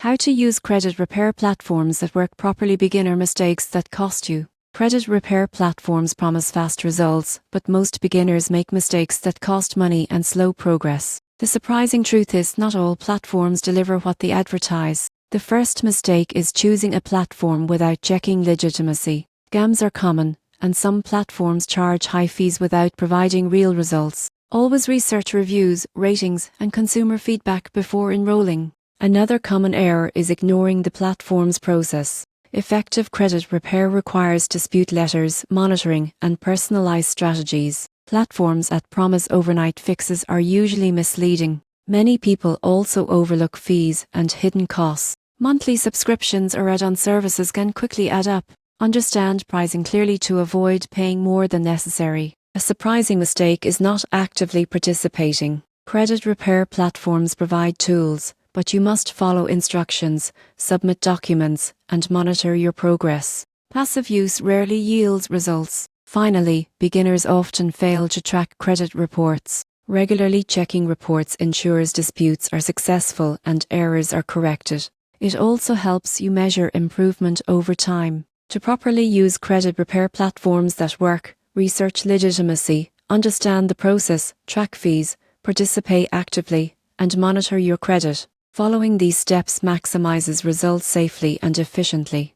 How to use credit repair platforms that work properly. Beginner mistakes that cost you. Credit repair platforms promise fast results, but most beginners make mistakes that cost money and slow progress. The surprising truth is not all platforms deliver what they advertise. The first mistake is choosing a platform without checking legitimacy. Scams are common, and some platforms charge high fees without providing real results. Always research reviews, ratings, and consumer feedback before enrolling. Another common error is ignoring the platform's process. Effective credit repair requires dispute letters, monitoring, and personalized strategies. Platforms that promise overnight fixes are usually misleading. Many people also overlook fees and hidden costs. Monthly subscriptions or add-on services can quickly add up. Understand pricing clearly to avoid paying more than necessary. A surprising mistake is not actively participating. Credit repair platforms provide tools, but you must follow instructions, submit documents, and monitor your progress. Passive use rarely yields results. Finally, beginners often fail to track credit reports. Regularly checking reports ensures disputes are successful and errors are corrected. It also helps you measure improvement over time. To properly use credit repair platforms that work, research legitimacy, understand the process, track fees, participate actively, and monitor your credit. Following these steps maximizes results safely and efficiently.